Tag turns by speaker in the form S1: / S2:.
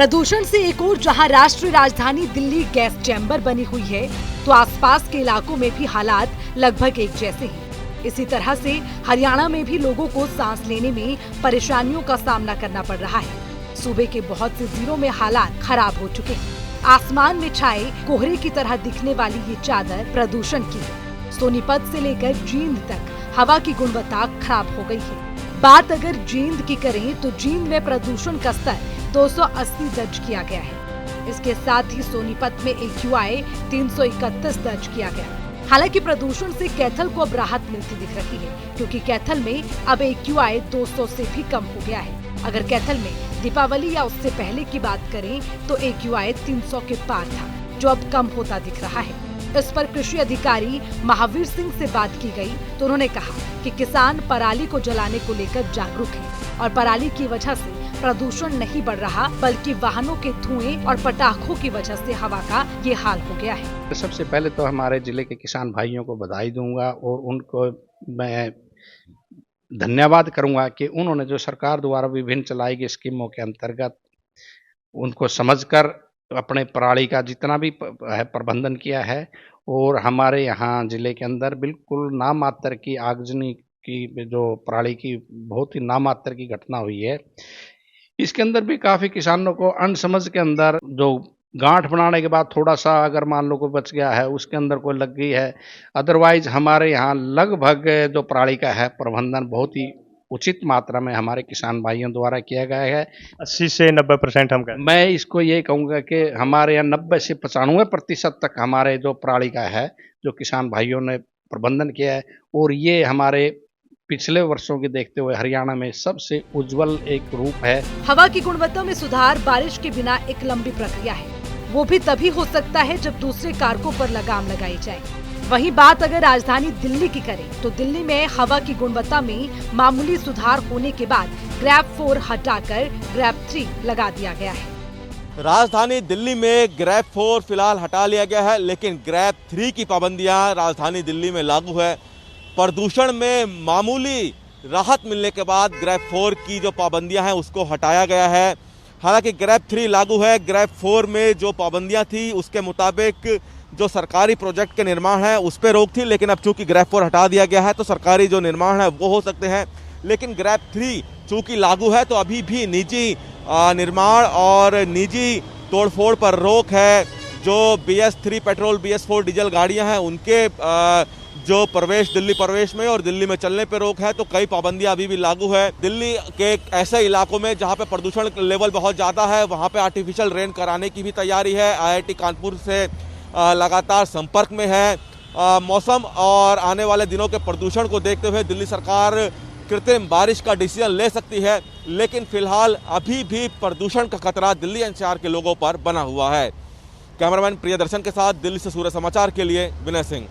S1: प्रदूषण से एक ओर जहां राष्ट्रीय राजधानी दिल्ली गैस चैम्बर बनी हुई है, तो आसपास के इलाकों में भी हालात लगभग एक जैसे हैं। इसी तरह से हरियाणा में भी लोगों को सांस लेने में परेशानियों का सामना करना पड़ रहा है। सूबे के बहुत से जिलों में हालात खराब हो चुके हैं। आसमान में छाए कोहरे की तरह दिखने वाली ये चादर प्रदूषण की है। सोनीपत से लेकर जींद तक हवा की गुणवत्ता खराब हो गई है। बात अगर जींद की करें तो जींद में प्रदूषण का स्तर 280 दर्ज किया गया है। इसके साथ ही सोनीपत में AQI 331 दर्ज किया गया। हालांकि प्रदूषण से कैथल को अब राहत मिलती दिख रही है, क्योंकि कैथल में अब AQI 200 से भी कम हो गया है। अगर कैथल में दीपावली या उससे पहले की बात करें तो AQI 300 के पार था, जो अब कम होता दिख रहा है। इस पर कृषि अधिकारी महावीर सिंह से बात की गई तो उन्होंने कहा कि किसान पराली को जलाने को लेकर जागरूक हैं और पराली की वजह से प्रदूषण नहीं बढ़ रहा, बल्कि वाहनों के धुएं और पटाखों की वजह से हवा का ये हाल हो गया है।
S2: सबसे पहले तो हमारे जिले के किसान भाइयों को बधाई दूंगा और उनको मैं धन्यवाद करूंगा कि उन्होंने जो सरकार द्वारा विभिन्न चलाई गई स्कीमों के अंतर्गत उनको समझकर अपने पराली का जितना भी है प्रबंधन किया है। और हमारे यहाँ जिले के अंदर बिल्कुल नाम मात्र की आगजनी की जो पराली की बहुत ही नाम मात्र की घटना हुई है। इसके अंदर भी काफ़ी किसानों को अनसमझ के अंदर जो गांठ बनाने के बाद थोड़ा सा अगर मान लो कोई बच गया है उसके अंदर कोई लग गई है। अदरवाइज हमारे यहाँ लगभग जो पराली का है प्रबंधन बहुत ही उचित मात्रा में हमारे किसान भाइयों द्वारा किया गया है।
S3: 80 से 90% हम कहते हैं।
S2: मैं इसको ये कहूँगा कि हमारे यहाँ 90 से 95% तक हमारे जो पराली का है जो किसान भाइयों ने प्रबंधन किया है, और ये हमारे पिछले वर्षों के देखते हुए हरियाणा में सबसे उज्जवल एक रूप है।
S1: हवा की गुणवत्ता में सुधार बारिश के बिना एक लंबी प्रक्रिया है। वो भी तभी हो सकता है जब दूसरे कारकों पर लगाम लगाई जाए। वहीं बात अगर राजधानी दिल्ली की करें तो दिल्ली में हवा की गुणवत्ता में मामूली सुधार होने के बाद ग्रेड 4 हटाकर ग्रेड 3 लगा दिया गया है।
S4: राजधानी दिल्ली में ग्रेड 4 फिलहाल हटा लिया गया है, लेकिन ग्रेड 3 की पाबंदियां राजधानी दिल्ली में लागू है। प्रदूषण में मामूली राहत मिलने के बाद ग्रेड 4 की जो पाबंदियां हैं उसको हटाया गया है। हालांकि ग्रेड 3 लागू है। ग्रेड 4 में जो पाबंदियां थी उसके मुताबिक जो सरकारी प्रोजेक्ट के निर्माण है उस पर रोक थी, लेकिन अब चूंकि ग्रेड 4 हटा दिया गया है तो सरकारी जो निर्माण है वो हो सकते हैं। लेकिन ग्रेड 3 चूंकि लागू है तो अभी भी निजी निर्माण और निजी तोड़फोड़ पर रोक है। जो BS3 पेट्रोल BS4 डीजल गाड़ियां हैं उनके जो प्रवेश दिल्ली प्रवेश में और दिल्ली में चलने पर रोक है। तो कई पाबंदियां अभी भी लागू है। दिल्ली के ऐसे इलाकों में जहां पे प्रदूषण लेवल बहुत ज़्यादा है वहां पे आर्टिफिशियल रेन कराने की भी तैयारी है। IIT कानपुर से लगातार संपर्क में है। मौसम और आने वाले दिनों के प्रदूषण को देखते हुए दिल्ली सरकार कृत्रिम बारिश का डिसीजन ले सकती है, लेकिन फिलहाल अभी भी प्रदूषण का खतरा दिल्ली NCR के लोगों पर बना हुआ है। कैमरामैन प्रियदर्शन के साथ दिल्ली से सूर्य समाचार के लिए विनय सिंह।